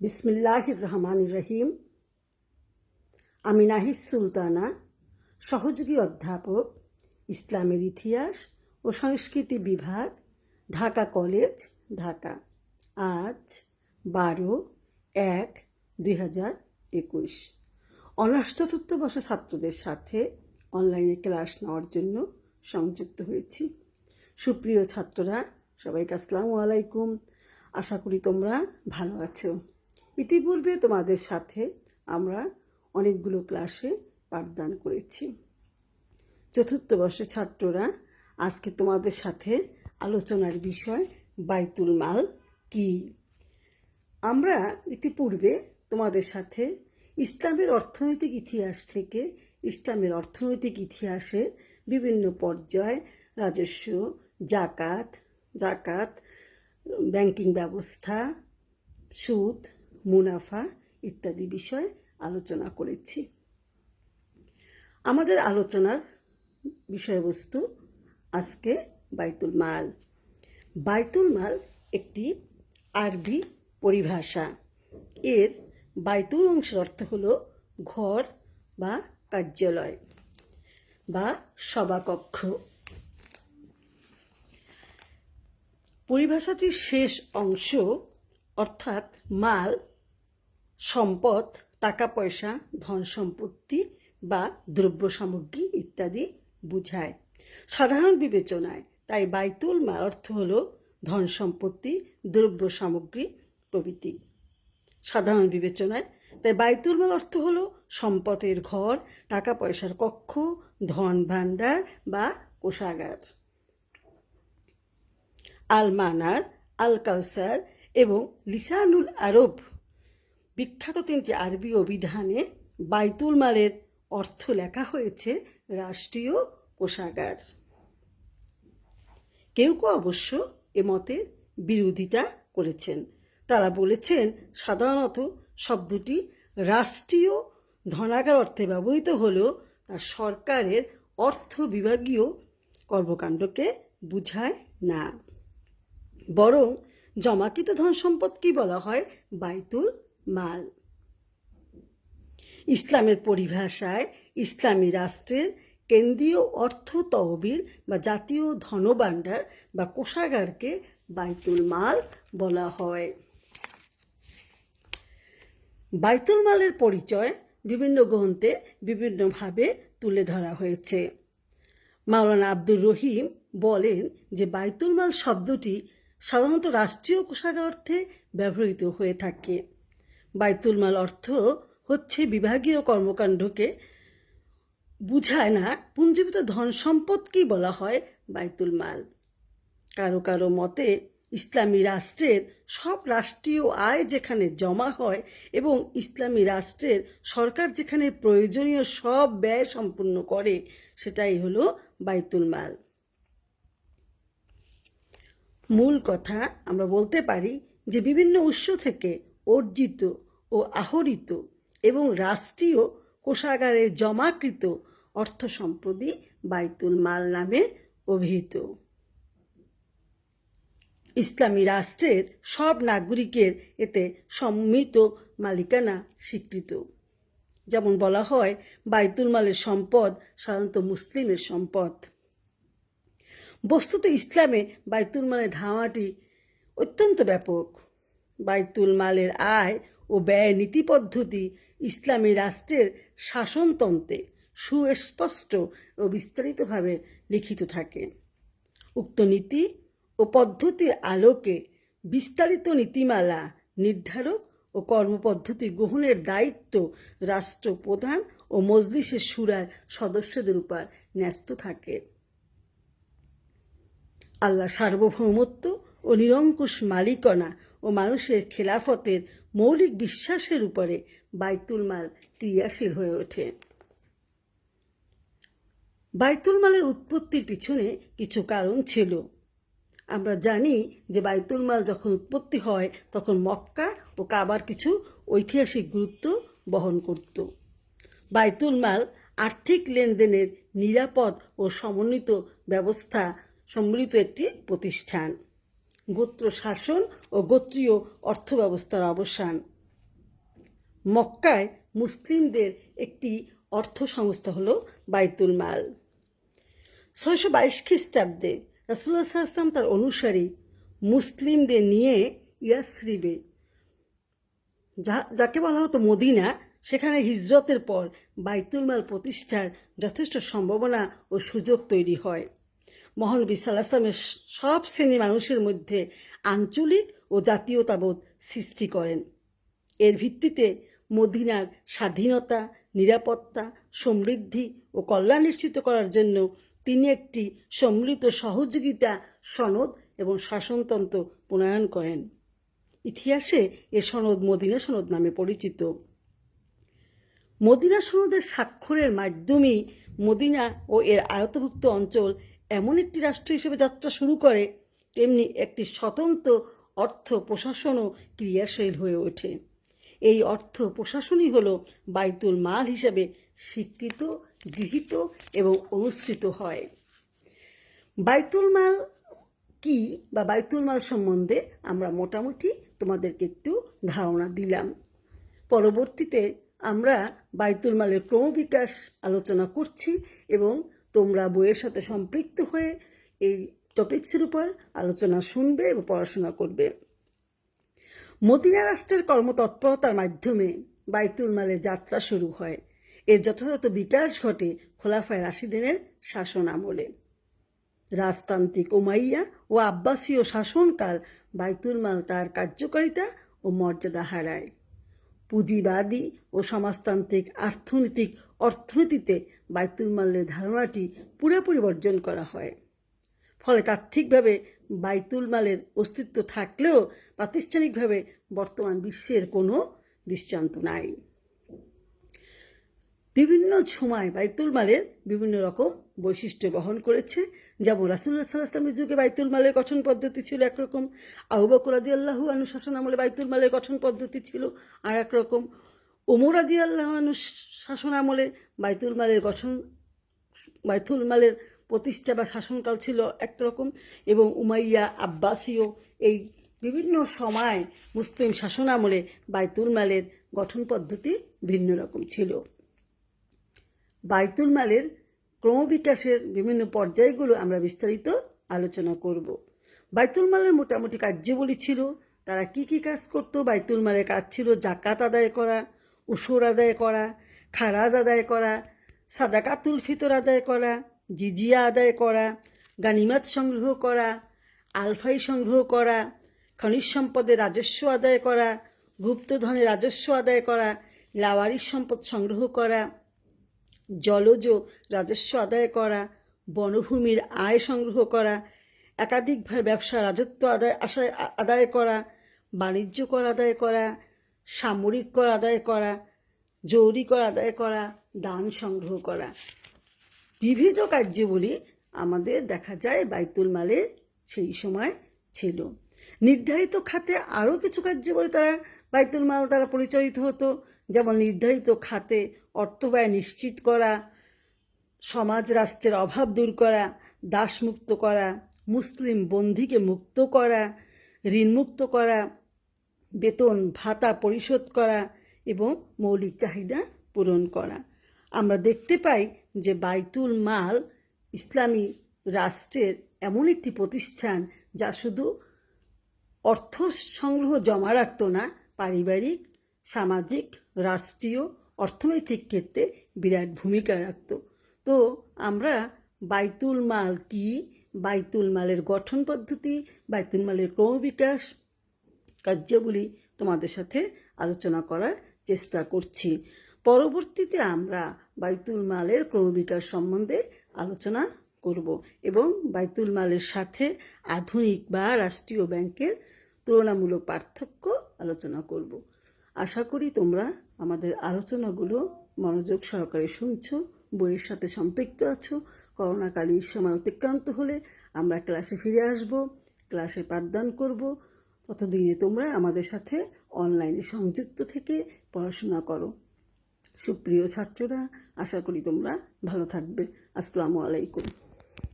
বিসমিল্লাহির রহমানির রহিম। আমি নাহিদ সুলতানা, সহযোগী অধ্যাপক, ইসলামের ইতিহাস ও সংস্কৃতি বিভাগ, ঢাকা কলেজ, ঢাকা। আজ 12/1/2021 অনার্স চতুর্থ বর্ষের ছাত্রদের সাথে অনলাইনে ক্লাস নেওয়ার জন্য সংযুক্ত হয়েছি। সুপ্রিয় ছাত্ররা, সবাইকে আসসালামু আলাইকুম। আশা করি তোমরা ভালো আছো। ইতিপূর্বে তোমাদের সাথে আমরা অনেকগুলো ক্লাসে পাঠদান করেছি। চতুর্থ বর্ষের ছাত্ররা, আজকে তোমাদের সাথে আলোচনার বিষয় বাইতুল মাল কি। আমরা ইতিপূর্বে তোমাদের সাথে ইসলামের অর্থনৈতিক ইতিহাস থেকে ইসলামের অর্থনৈতিক ইতিহাসে বিভিন্ন পর্যায়, রাজস্ব, জাকাত, ব্যাংকিং ব্যবস্থা, সুদ, মুনাফা ইত্যাদি বিষয় আলোচনা করেছি। আমাদের আলোচনার বিষয়বস্তু আজকে বাইতুল মাল। বাইতুল মাল একটি আরবি পরিভাষা। এর বাইতুল অংশের অর্থ হলো ঘর বা কার্যালয় বা সভাকক্ষ। পরিভাষাটির শেষ অংশ অর্থাৎ মাল, সম্পদ, টাকা পয়সা, ধন সম্পত্তি বা দ্রব্য সামগ্রী ইত্যাদি বোঝায়। সাধারণ বিবেচনায় তাই বাইতুল মাল অর্থ হল ধন সম্পত্তি, দ্রব্য সামগ্রী প্রভৃতি। সাধারণ বিবেচনায় তাই বাইতুল মাল অর্থ হল সম্পদের ঘর, টাকা পয়সার কক্ষ, ধন ভাণ্ডার বা কোষাগার। আল মানার, আল কাউসার এবং লিসানুল আরব বিখ্যাত তিনটি আরবি অভিধানে বাইতুল মালের অর্থ লেখা হয়েছে রাষ্ট্রীয় কোষাগার। কেউ অবশ্য এ মতের বিরোধিতা করেছেন। তারা বলেছেন সাধারণত শব্দটি রাষ্ট্রীয় ধনাগার অর্থে ব্যবহৃত হলেও তা সরকারের অর্থ বিভাগীয় কর্মকাণ্ডকে বোঝায় না, বরং জমাকৃত ধন সম্পদকেই বলা হয় বাইতুল মাল। ইসলামের পরিভাষায় ইসলামী রাষ্ট্রের কেন্দ্রীয় অর্থ তহবিল বা জাতীয় ধনভাণ্ডার বা কোষাগারকে বাইতুল মাল বলা হয়। বাইতুল মালের পরিচয় বিভিন্ন গ্রন্থে বিভিন্নভাবে তুলে ধরা হয়েছে। মাওলানা আব্দুর রহিম বলেন যে বাইতুল মাল শব্দটি সাধারণত রাষ্ট্রীয় কোষাগার অর্থে ব্যবহৃত হয়ে থাকে। বাইতুল মাল অর্থ হচ্ছে বিভাগীয় কর্মকাণ্ডকে বুঝায় না, পুঞ্জীভূত ধন সম্পদকেই বলা হয় বাইতুল মাল। কারো কারো মতে ইসলামী রাষ্ট্রের সব রাষ্ট্রীয় আয় যেখানে জমা হয় এবং ইসলামী রাষ্ট্রের সরকার যেখানে প্রয়োজনীয় সব ব্যয় সম্পূর্ণ করে সেটাই হলো বাইতুল মাল। মূল কথা আমরা বলতে পারি যে বিভিন্ন উৎস থেকে অর্জিত ও আহরিত এবং রাষ্ট্রীয় কোষাগারে জমাকৃত অর্থ সম্পদই বাইতুল মাল নামে অভিহিত। ইসলামী রাষ্ট্রের সব নাগরিকের এতে সম্মিলিত মালিকানা স্বীকৃত। যেমন বলা হয় বাইতুল মালের সম্পদ সাধারণত মুসলিমের সম্পদ। বস্তুত ইসলামে বাইতুল মালের ধারণাটি অত্যন্ত ব্যাপক। বাইতুল মালের আয় ও ব্যয় নীতি পদ্ধতি ইসলামী রাষ্ট্রের শাসনতন্ত্রে সুস্পষ্ট ও বিস্তারিতভাবে লিখিত থাকে। উক্ত নীতি ও পদ্ধতির আলোকে বিস্তারিত নীতিমালা নির্ধারক ও কর্মপদ্ধতি গ্রহণের দায়িত্ব রাষ্ট্রপ্রধান ও মজলিসের শুরার সদস্যদের উপর ন্যস্ত থাকে। আল্লাহ সার্বভৌমত্ব ও নিরঙ্কুশ মালিকানা ও মানুষের খেলাফতের মৌলিক বিশ্বাসের উপরে বাইতুল মাল ক্রিয়াশীল হয়ে ওঠে। বাইতুল মালের উৎপত্তির পিছনে কিছু কারণ ছিল। আমরা জানি যে বাইতুল মাল যখন উৎপত্তি হয় তখন মক্কা ও কাবার কিছু ঐতিহাসিক গুরুত্ব বহন করত। বাইতুল মাল আর্থিক লেনদেনের নিরাপদ ও সমন্বিত ব্যবস্থা সম্মিলিত একটি প্রতিষ্ঠান। গোত্র শাসন ও গোত্রীয় অর্থব্যবস্থার অবসান, মক্কায় মুসলিমদের একটি অর্থ সংস্থা হলো বাইতুল মাল। 622 খ্রিস্টাব্দে রাসূলুল্লাহ সাল্লাল্লাহু আলাইহি ওয়াসাল্লাম তার অনুসারী মুসলিমদের নিয়ে ইয়াসরিবে, যাকে বলা হতো মদিনা, সেখানে হিজরতের পর বাইতুল মাল প্রতিষ্ঠার যথেষ্ট সম্ভাবনা ও সুযোগ তৈরি হয়। মহানবী সাল্লাল্লাহু আলাইহি ওয়াসাল্লামের সব শ্রেণী মানুষের মধ্যে আঞ্চলিক ও জাতীয়তাবোধ সৃষ্টি করেন। এর ভিত্তিতে মদিনার স্বাধীনতা, নিরাপত্তা, সমৃদ্ধি ও কল্যাণ নিশ্চিত করার জন্য তিনি একটি সম্মিলিত সহযোগিতা সনদ এবং শাসনতন্ত্র প্রণয়ন করেন। ইতিহাসে এ সনদ মদিনা সনদ নামে পরিচিত। মদিনা সনদের স্বাক্ষরের মাধ্যমেই মদিনা ও এর আয়তভুক্ত অঞ্চল এমন একটি রাষ্ট্র হিসেবে যাত্রা শুরু করে, তেমনি একটি স্বতন্ত্র অর্থ প্রশাসনও ক্রিয়াশীল হয়ে ওঠে। এই অর্থ প্রশাসনই হলো বাইতুল মাল হিসেবে স্বীকৃত, গৃহীত এবং অনুসৃত হয়। বাইতুল মাল কি বা বাইতুল মাল সম্বন্ধে আমরা মোটামুটি তোমাদেরকে একটু ধারণা দিলাম। পরবর্তীতে আমরা বাইতুল মালের ক্রমবিকাশ আলোচনা করছি এবং তোমরা বইয়ের সাথে সম্পৃক্ত হয়ে এই টপিকসের উপর আলোচনা শুনবে এবং পড়াশোনা করবে। মদিনা রাষ্ট্রের কর্মতৎপরতার মাধ্যমে বাইতুল মালের যাত্রা শুরু হয়। এর যথাযথ বিকাশ ঘটে খোলাফায়ে রাশিদিনের শাসন আমলে। রাজতান্ত্রিক উমাইয়া ও আব্বাসীয় শাসনকাল বাইতুল মাল তার কার্যকারিতা ও মর্যাদা হারায়। পুঁজিবাদী ও সমাজতান্ত্রিক অর্থনীতিতে বাইতুল মালের ধারণাটি পুরোপুরি বর্জন করা হয়। ফলে তাত্ত্বিকভাবে বাইতুল মালের অস্তিত্ব থাকলেও প্রাতিষ্ঠানিকভাবে বর্তমান বিশ্বের কোনো দৃষ্টান্ত নাই। বিভিন্ন সময় বাইতুল মালের বিভিন্ন রকম বৈশিষ্ট্য বহন করেছে। যেমন রাসূলুল্লাহ সাল্লাল্লাহু আলাইহি ওয়াসাল্লামের যুগে বাইতুল মালের গঠন পদ্ধতি ছিল একরকম, আবু বকর রাদিয়াল্লাহু আনহু শাসন আমলে বাইতুল মালের গঠন পদ্ধতি ছিল আর একরকম, ওমর রাদিয়াল্লাহু আনহু শাসন আমলে বাইতুল মালের প্রতিষ্ঠা বা শাসনকাল ছিল একরকম, এবং উমাইয়া, আব্বাসীয় এই বিভিন্ন সময় মুসলিম শাসন আমলে বাইতুল মালের গঠন পদ্ধতি ভিন্ন রকম ছিল। বাইতুল মালের ক্রমবিকাশের বিভিন্ন পর্যায়গুলো আমরা বিস্তারিত আলোচনা করব। বাইতুল মালের মোটামুটি কার্যাবলী ছিল, তারা কি কি কাজ করত। বাইতুল মালের কাজ ছিল জাকাত আদায় করা, উসুর আদায় করা, খারাজ আদায় করা, সাদাকাতুল ফিতর আদায় করা, জিজিয়া আদায় করা, গানিমাত সংগ্রহ করা, আলফাই সংগ্রহ করা, খনিজ সম্পদের রাজস্ব আদায় করা, গুপ্তধনের রাজস্ব আদায় করা, লাওয়ারিস সম্পদ সংগ্রহ করা, জলজ রাজস্ব আদায় করা, বনভূমির আয় সংগ্রহ করা, একাধিকভাবে ব্যবসা রাজত্ব আদায় করা, বাণিজ্য কর আদায় করা, সামরিক কর আদায় করা, জৌরি কর আদায় করা, দান সংগ্রহ করা। বিবিধ কার্যাবলী আমাদের দেখা যায় বাইতুল মালের সেই সময় ছিল। নির্ধারিত খাতে আরও কিছু কার্যাবলী বাইতুল মাল দ্বারা পরিচালিত হতো, যেমন নির্ধারিত খাতে অর্থব্যয় নিশ্চিত করা, সমাজ রাষ্ট্রের অভাব দূর করা, দাসমুক্ত করা, মুসলিম বন্দীকে মুক্ত করা, ঋণমুক্ত করা, বেতন ভাতা পরিশোধ করা এবং মৌলিক চাহিদা পূরণ করা। আমরা দেখতে পাই যে বাইতুল মাল ইসলামী রাষ্ট্রের এমন একটি প্রতিষ্ঠান যা শুধু অর্থ সংগ্রহ জমা রাখত না, পারিবারিক, সামাজিক, রাষ্ট্রীয়, অর্থনৈতিক ক্ষেত্রে বিরাট ভূমিকা রাখত। তো আমরা বাইতুল মাল কি, বাইতুল মালের গঠন পদ্ধতি, বাইতুল মালের ক্রমবিকাশ কার্যাবলী তোমাদের সাথে আলোচনা করার চেষ্টা করছি। পরবর্তীতে আমরা বাইতুল মালের ক্রমবিকাশ সম্বন্ধে আলোচনা করব এবং বাইতুল মালের সাথে আধুনিক বা রাষ্ট্রীয় ব্যাংকের তুলনামূলক পার্থক্য আলোচনা করব। আশা করি তোমরা আমাদের আলোচনাগুলো মনোযোগ সহকারে শুনছো, বইয়ের সাথে সম্পৃক্ত আছো। করোনাকালীন সময় অতিক্রান্ত হলে আমরা ক্লাসে ফিরে আসব, ক্লাসে পাঠদান করব। ততদিনে তোমরা আমাদের সাথে অনলাইনে সংযুক্ত থেকে পড়াশোনা করো। সুপ্রিয় ছাত্ররা, আশা করি তোমরা ভালো থাকবে। আসসালামু আলাইকুম।